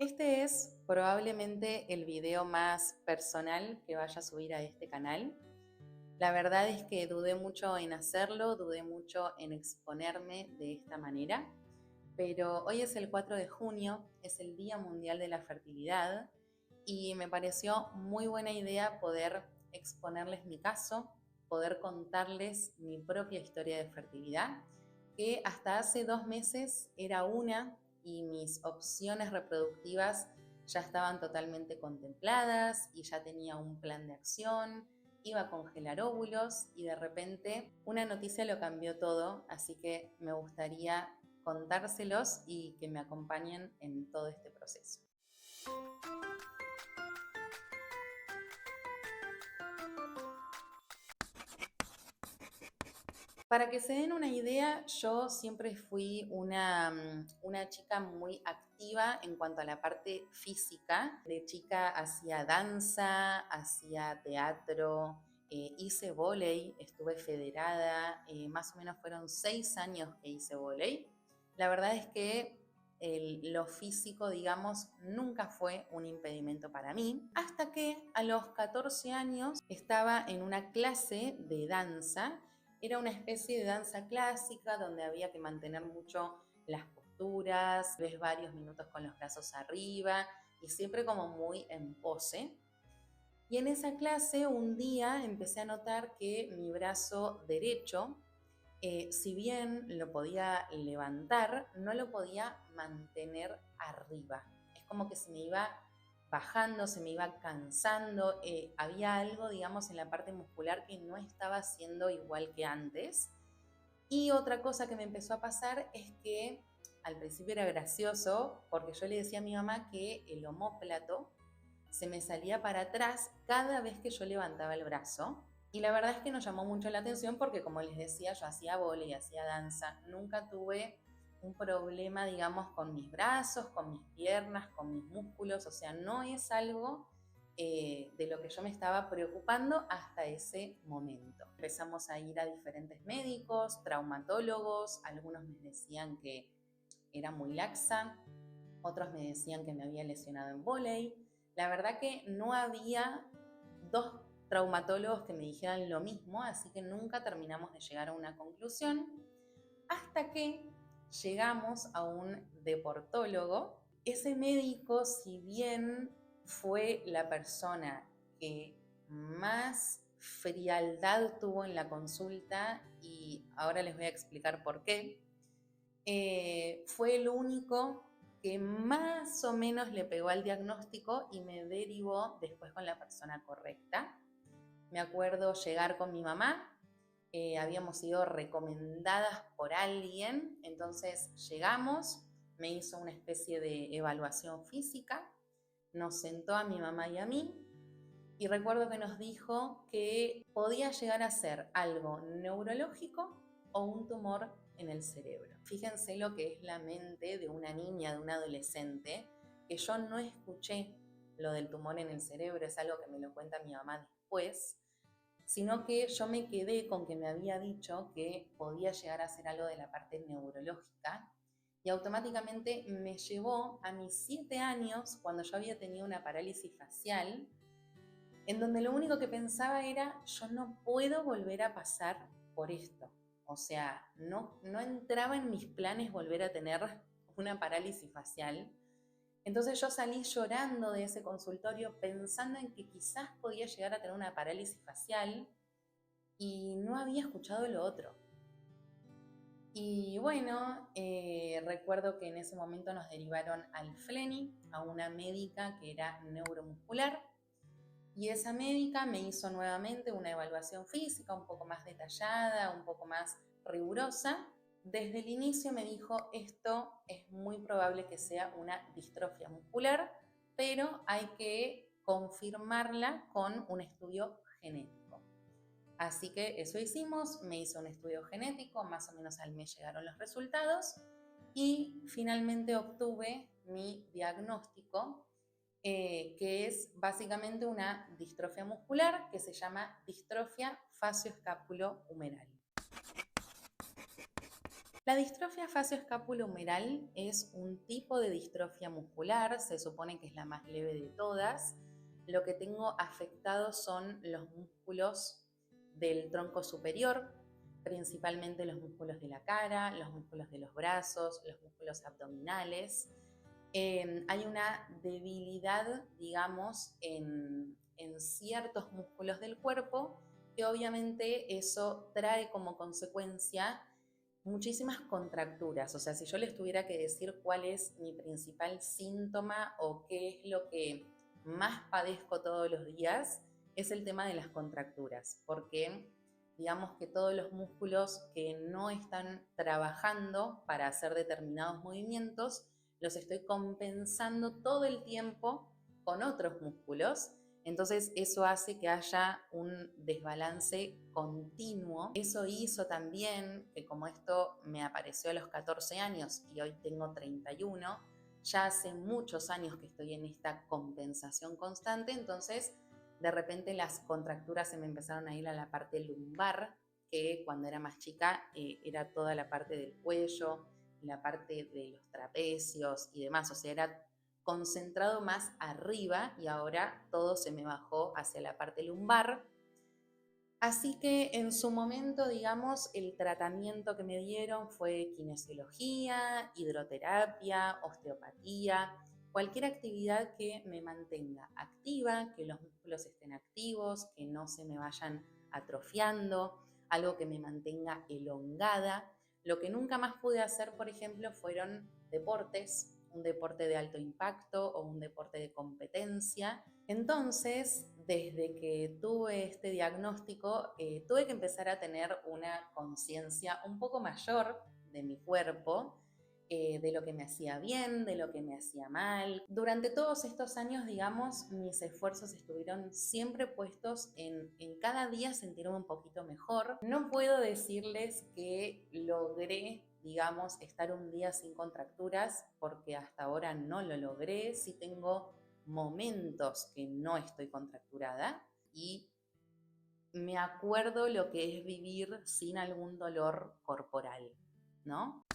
Este es probablemente el video más personal que vaya a subir a este canal. La verdad es que dudé mucho en hacerlo, dudé mucho en exponerme de esta manera, pero hoy es el 4 de junio, es el Día Mundial de la Fertilidad y me pareció muy buena idea poder exponerles mi caso, poder contarles mi propia historia de fertilidad, que hasta hace 2 meses era una y mis opciones reproductivas ya estaban totalmente contempladas y ya tenía un plan de acción, iba a congelar óvulos y de repente una noticia lo cambió todo, así que me gustaría contárselos y que me acompañen en todo este proceso. Para que se den una idea, yo siempre fui una chica muy activa en cuanto a la parte física. De chica hacía danza, hacía teatro, hice vóley, estuve federada, más o menos fueron 6 años que hice vóley. La verdad es que lo físico, digamos, nunca fue un impedimento para mí, hasta que a los 14 años estaba en una clase de danza. Era una especie de danza clásica donde había que mantener mucho las posturas, ves varios minutos con los brazos arriba y siempre como muy en pose. Y en esa clase un día empecé a notar que mi brazo derecho, si bien lo podía levantar, no lo podía mantener arriba. Es como que se me iba bajando, se me iba cansando, había algo, digamos, en la parte muscular que no estaba haciendo igual que antes. Y otra cosa que me empezó a pasar es que al principio era gracioso porque yo le decía a mi mamá que el omóplato se me salía para atrás cada vez que yo levantaba el brazo. Y la verdad es que nos llamó mucho la atención porque, como les decía, yo hacía vóley, hacía danza, nunca tuve un problema, digamos, con mis brazos, con mis piernas, con mis músculos, o sea, no es algo de lo que yo me estaba preocupando hasta ese momento. Empezamos a ir a diferentes médicos, traumatólogos, algunos me decían que era muy laxa, otros me decían que me había lesionado en vóley. La verdad que no había dos traumatólogos que me dijeran lo mismo, así que nunca terminamos de llegar a una conclusión, hasta que llegamos a un deportólogo. Ese médico, si bien fue la persona que más frialdad tuvo en la consulta, y ahora les voy a explicar por qué, fue el único que más o menos le pegó al diagnóstico y me derivó después con la persona correcta. Me acuerdo llegar con mi mamá, habíamos sido recomendadas por alguien, entonces llegamos, me hizo una especie de evaluación física, nos sentó a mi mamá y a mí y recuerdo que nos dijo que podía llegar a ser algo neurológico o un tumor en el cerebro. Fíjense lo que es la mente de una niña, de un adolescente, que yo no escuché lo del tumor en el cerebro, es algo que me lo cuenta mi mamá después, sino que yo me quedé con que me había dicho que podía llegar a ser algo de la parte neurológica y automáticamente me llevó a mis 7 años cuando yo había tenido una parálisis facial en donde lo único que pensaba era, yo no puedo volver a pasar por esto. O sea, no entraba en mis planes volver a tener una parálisis facial. Entonces yo salí llorando de ese consultorio pensando en que quizás podía llegar a tener una parálisis facial y no había escuchado lo otro. Y bueno, recuerdo que en ese momento nos derivaron al FLENI, a una médica que era neuromuscular, y esa médica me hizo nuevamente una evaluación física un poco más detallada, un poco más rigurosa. Desde el inicio me dijo, esto es muy probable que sea una distrofia muscular, pero hay que confirmarla con un estudio genético. Así que eso hicimos, me hizo un estudio genético, más o menos al mes llegaron los resultados y finalmente obtuve mi diagnóstico, que es básicamente una distrofia muscular que se llama distrofia facioscápulo-humeral. La distrofia facioscapulohumeral es un tipo de distrofia muscular, se supone que es la más leve de todas. Lo que tengo afectado son los músculos del tronco superior, principalmente los músculos de la cara, los músculos de los brazos, los músculos abdominales. Hay una debilidad, digamos, en ciertos músculos del cuerpo, que obviamente eso trae como consecuencia muchísimas contracturas. O sea, si yo les tuviera que decir cuál es mi principal síntoma o qué es lo que más padezco todos los días, es el tema de las contracturas, porque digamos que todos los músculos que no están trabajando para hacer determinados movimientos, los estoy compensando todo el tiempo con otros músculos. Entonces eso hace que haya un desbalance continuo. Eso hizo también que, como esto me apareció a los 14 años y hoy tengo 31, ya hace muchos años que estoy en esta compensación constante, entonces de repente las contracturas se me empezaron a ir a la parte lumbar, que cuando era más chica era toda la parte del cuello, la parte de los trapecios y demás, o sea, era concentrado más arriba y ahora todo se me bajó hacia la parte lumbar. Así que en su momento, digamos, el tratamiento que me dieron fue kinesiología, hidroterapia, osteopatía, cualquier actividad que me mantenga activa, que los músculos estén activos, que no se me vayan atrofiando, algo que me mantenga elongada. Lo que nunca más pude hacer, por ejemplo, fueron deportes, un deporte de alto impacto o un deporte de competencia. Entonces, desde que tuve este diagnóstico, tuve que empezar a tener una conciencia un poco mayor de mi cuerpo, de lo que me hacía bien, de lo que me hacía mal. Durante todos estos años, digamos, mis esfuerzos estuvieron siempre puestos en cada día sentirme un poquito mejor. No puedo decirles que logré, digamos, estar un día sin contracturas, porque hasta ahora no lo logré. Sí tengo momentos que no estoy contracturada y me acuerdo lo que es vivir sin algún dolor corporal, ¿no?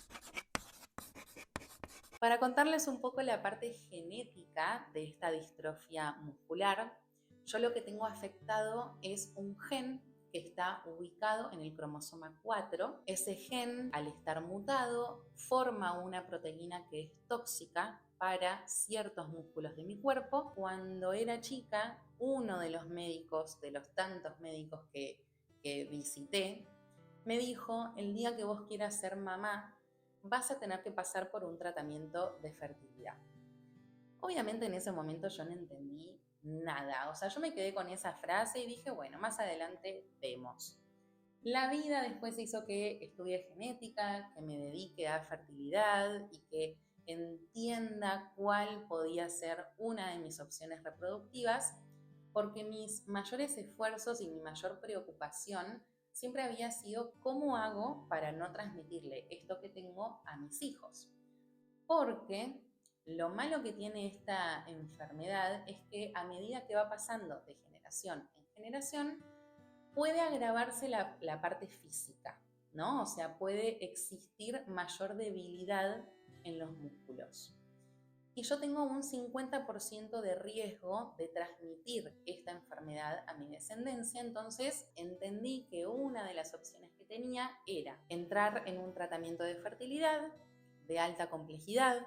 Para contarles un poco la parte genética de esta distrofia muscular, yo lo que tengo afectado es un gen que está ubicado en el cromosoma 4. Ese gen, al estar mutado, forma una proteína que es tóxica para ciertos músculos de mi cuerpo. Cuando era chica, uno de los médicos, de los tantos médicos que visité, me dijo: el día que vos quieras ser mamá, vas a tener que pasar por un tratamiento de fertilidad. Obviamente en ese momento yo no entendí nada, o sea, yo me quedé con esa frase y dije, bueno, más adelante vemos. La vida después hizo que estudie genética, que me dedique a fertilidad y que entienda cuál podía ser una de mis opciones reproductivas, porque mis mayores esfuerzos y mi mayor preocupación siempre había sido cómo hago para no transmitirle esto que tengo a mis hijos. Porque lo malo que tiene esta enfermedad es que a medida que va pasando de generación en generación, puede agravarse la parte física, ¿no? O sea, puede existir mayor debilidad en los músculos. Y yo tengo un 50% de riesgo de transmitir esta enfermedad a mi descendencia, entonces entendí que una de las opciones que tenía era entrar en un tratamiento de fertilidad de alta complejidad,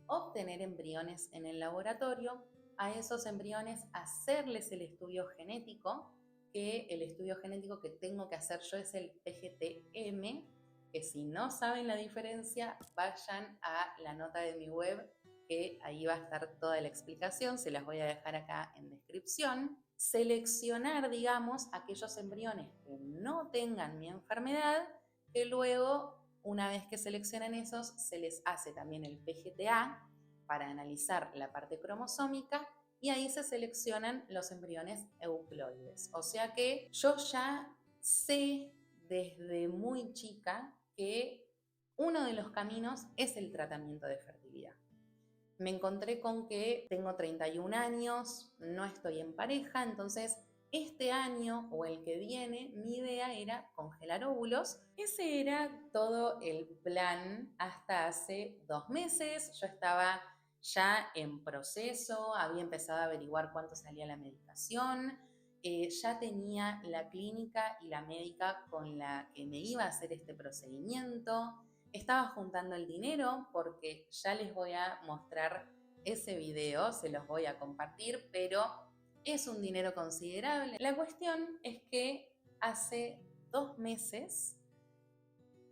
obtener embriones en el laboratorio, a esos embriones hacerles el estudio genético, que el estudio genético que tengo que hacer yo es el PGT-M, que si no saben la diferencia, vayan a la nota de mi web, que ahí va a estar toda la explicación, se las voy a dejar acá en descripción. Seleccionar, digamos, aquellos embriones que no tengan mi enfermedad, que luego, una vez que seleccionan esos, se les hace también el PGT-A para analizar la parte cromosómica y ahí se seleccionan los embriones euploides. O sea que yo ya sé desde muy chica que uno de los caminos es el tratamiento de fertilidad. Me encontré con que tengo 31 años, no estoy en pareja, entonces Este año o el que viene, mi idea era congelar óvulos. Ese era todo el plan hasta hace 2 meses. Yo estaba ya en proceso, había empezado a averiguar cuánto salía la medicación, ya tenía la clínica y la médica con la que me iba a hacer este procedimiento. Estaba juntando el dinero porque ya les voy a mostrar ese video, se los voy a compartir, pero es un dinero considerable. La cuestión es que hace 2 meses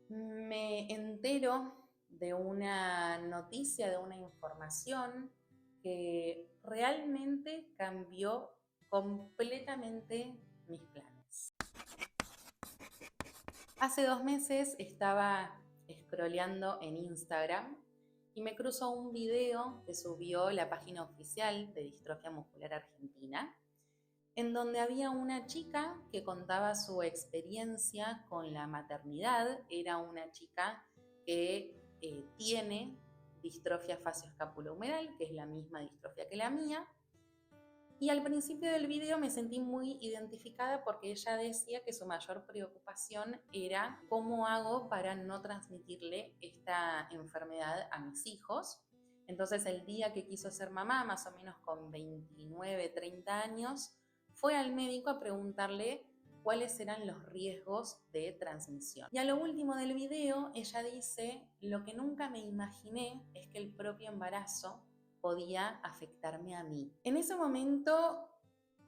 me entero de una noticia, de una información que realmente cambió completamente mis planes. Hace 2 meses estaba scrolleando en Instagram y me cruzó un video que subió la página oficial de Distrofia Muscular Argentina, en donde había una chica que contaba su experiencia con la maternidad. Era una chica que tiene distrofia facioscapulohumeral, que es la misma distrofia que la mía. Y al principio del video me sentí muy identificada porque ella decía que su mayor preocupación era cómo hago para no transmitirle esta enfermedad a mis hijos. Entonces el día que quiso ser mamá, más o menos con 29, 30 años, fue al médico a preguntarle cuáles eran los riesgos de transmisión. Y a lo último del video ella dice: lo que nunca me imaginé es que el propio embarazo podía afectarme a mí. En ese momento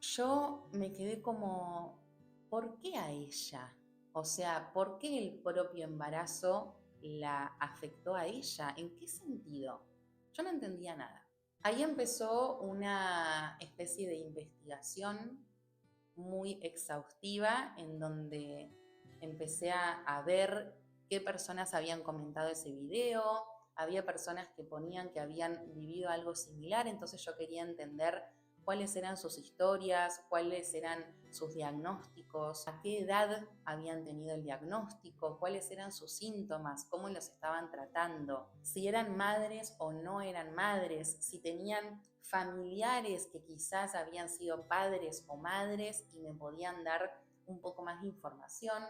yo me quedé como, ¿por qué a ella? O sea, ¿por qué el propio embarazo la afectó a ella? ¿En qué sentido? Yo no entendía nada. Ahí empezó una especie de investigación muy exhaustiva en donde empecé a ver qué personas habían comentado ese video. Había personas que ponían que habían vivido algo similar, entonces yo quería entender cuáles eran sus historias, cuáles eran sus diagnósticos, a qué edad habían tenido el diagnóstico, cuáles eran sus síntomas, cómo los estaban tratando, si eran madres o no eran madres, si tenían familiares que quizás habían sido padres o madres y me podían dar un poco más de información.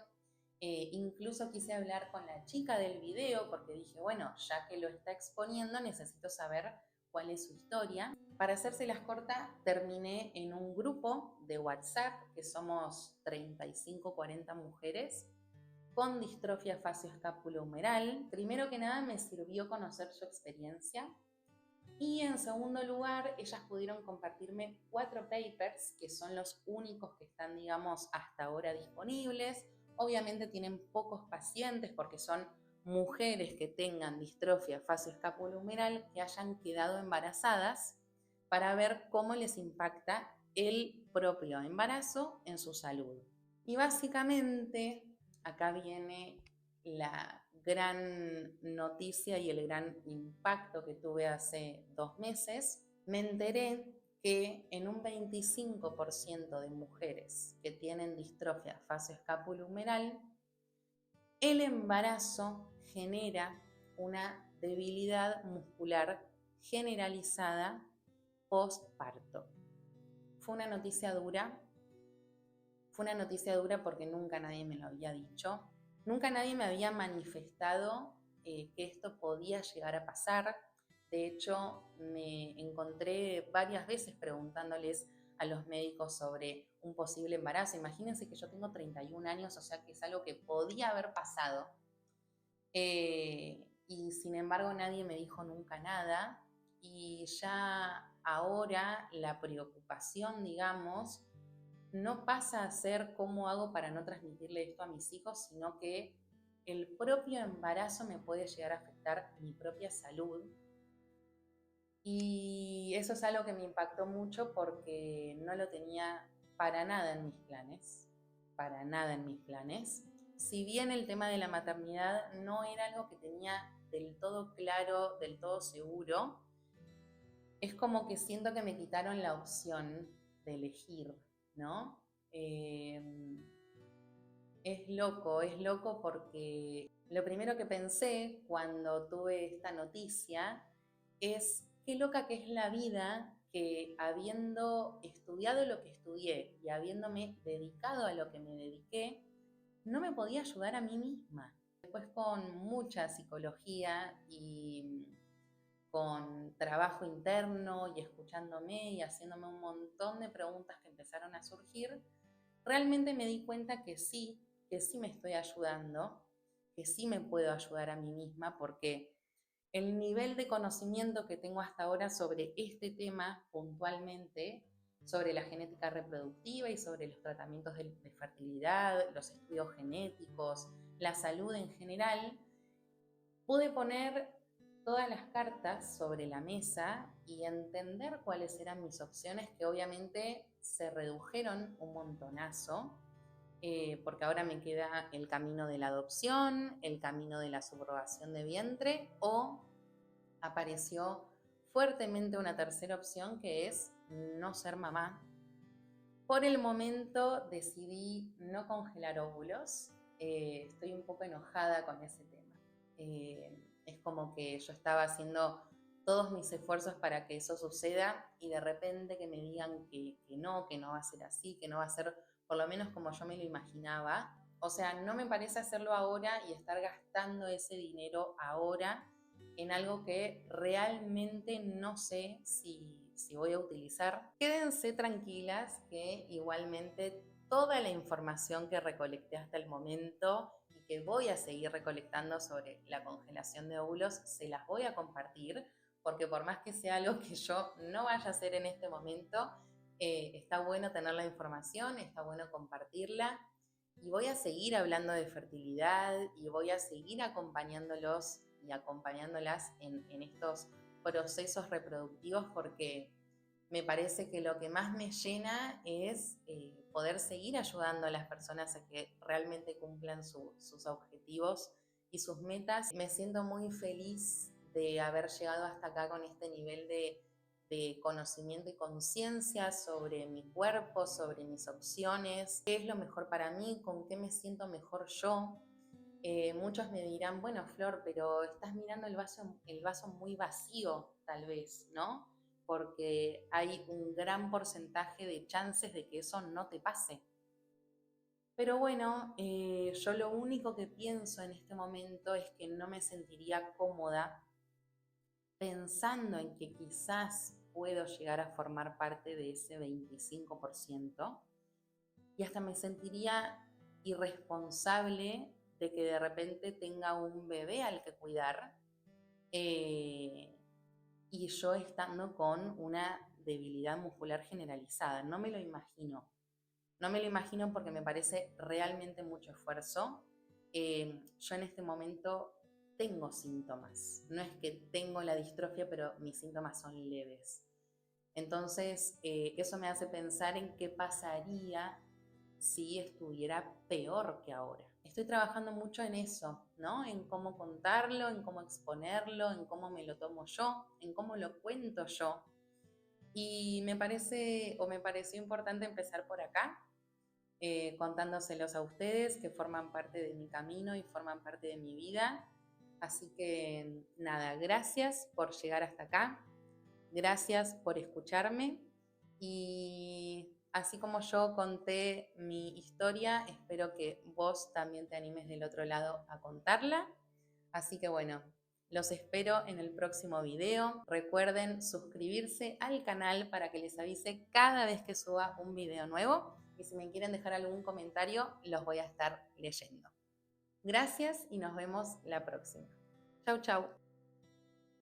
Incluso quise hablar con la chica del video porque dije, bueno, ya que lo está exponiendo, necesito saber cuál es su historia. Para hacérselas corta, terminé en un grupo de WhatsApp, que somos 35, 40 mujeres, con distrofia facioscapulohumeral. Primero que nada me sirvió conocer su experiencia. Y en segundo lugar, ellas pudieron compartirme 4 papers, que son los únicos que están, digamos, hasta ahora disponibles. Obviamente tienen pocos pacientes porque son mujeres que tengan distrofia facioscapulohumeral que hayan quedado embarazadas, para ver cómo les impacta el propio embarazo en su salud. Y básicamente acá viene la gran noticia y el gran impacto que tuve hace 2 meses. Me enteré que en un 25% de mujeres que tienen distrofia facioscapulohumeral, el embarazo genera una debilidad muscular generalizada postparto. Fue una noticia dura. Fue una noticia dura porque nunca nadie me lo había dicho. Nunca nadie me había manifestado que esto podía llegar a pasar. De hecho, me encontré varias veces preguntándoles a los médicos sobre un posible embarazo. Imagínense que yo tengo 31 años, o sea que es algo que podía haber pasado. Y sin embargo nadie me dijo nunca nada. Y ya ahora la preocupación, digamos, no pasa a ser cómo hago para no transmitirle esto a mis hijos, sino que el propio embarazo me puede llegar a afectar mi propia salud. Y eso es algo que me impactó mucho porque no lo tenía para nada en mis planes, para nada en mis planes. Si bien el tema de la maternidad no era algo que tenía del todo claro, del todo seguro, es como que siento que me quitaron la opción de elegir, ¿no? Es loco porque lo primero que pensé cuando tuve esta noticia es qué loca que es la vida que habiendo estudiado lo que estudié y habiéndome dedicado a lo que me dediqué, no me podía ayudar a mí misma. Después con mucha psicología y con trabajo interno y escuchándome y haciéndome un montón de preguntas que empezaron a surgir, realmente me di cuenta que sí me estoy ayudando, que sí me puedo ayudar a mí misma, porque el nivel de conocimiento que tengo hasta ahora sobre este tema puntualmente, sobre la genética reproductiva y sobre los tratamientos de fertilidad, los estudios genéticos, la salud en general, pude poner todas las cartas sobre la mesa y entender cuáles eran mis opciones, que obviamente se redujeron un montonazo, porque ahora me queda el camino de la adopción, el camino de la subrogación de vientre, o apareció fuertemente una tercera opción, que es no ser mamá. Por el momento decidí no congelar óvulos. Estoy un poco enojada con ese tema. Es como que yo estaba haciendo todos mis esfuerzos para que eso suceda y de repente que me digan que no va a ser así, que no va a ser por lo menos como yo me lo imaginaba. O sea, no me parece hacerlo ahora y estar gastando ese dinero ahora en algo que realmente no sé si voy a utilizar. Quédense tranquilas que igualmente toda la información que recolecté hasta el momento y que voy a seguir recolectando sobre la congelación de óvulos, se las voy a compartir, porque por más que sea algo que yo no vaya a hacer en este momento, está bueno tener la información, está bueno compartirla. Y voy a seguir hablando de fertilidad y voy a seguir acompañándolos y acompañándolas en estos procesos reproductivos, porque me parece que lo que más me llena es poder seguir ayudando a las personas a que realmente cumplan sus objetivos y sus metas. Me siento muy feliz de haber llegado hasta acá con este nivel de conocimiento y conciencia sobre mi cuerpo, sobre mis opciones, qué es lo mejor para mí, con qué me siento mejor yo. Muchos me dirán, bueno, Flor, pero estás mirando el vaso muy vacío, tal vez, ¿no? Porque hay un gran porcentaje de chances de que eso no te pase. Pero bueno, yo lo único que pienso en este momento es que no me sentiría cómoda pensando en que quizás puedo llegar a formar parte de ese 25%, y hasta me sentiría irresponsable de que de repente tenga un bebé al que cuidar, y yo estando con una debilidad muscular generalizada. No me lo imagino. No me lo imagino porque me parece realmente mucho esfuerzo. Yo en este momento tengo síntomas. No es que tengo la distrofia, pero mis síntomas son leves. Entonces, eso me hace pensar en qué pasaría si estuviera peor que ahora. Estoy trabajando mucho en eso, ¿no? En cómo contarlo, en cómo exponerlo, en cómo me lo tomo yo, en cómo lo cuento yo. Y me parece, o me pareció importante empezar por acá, contándoselos a ustedes, que forman parte de mi camino y forman parte de mi vida. Así que nada, gracias por llegar hasta acá. Gracias por escucharme, y así como yo conté mi historia, espero que vos también te animes del otro lado a contarla. Así que bueno, los espero en el próximo video. Recuerden suscribirse al canal para que les avise cada vez que suba un video nuevo. Y si me quieren dejar algún comentario, los voy a estar leyendo. Gracias y nos vemos la próxima. Chau, chau.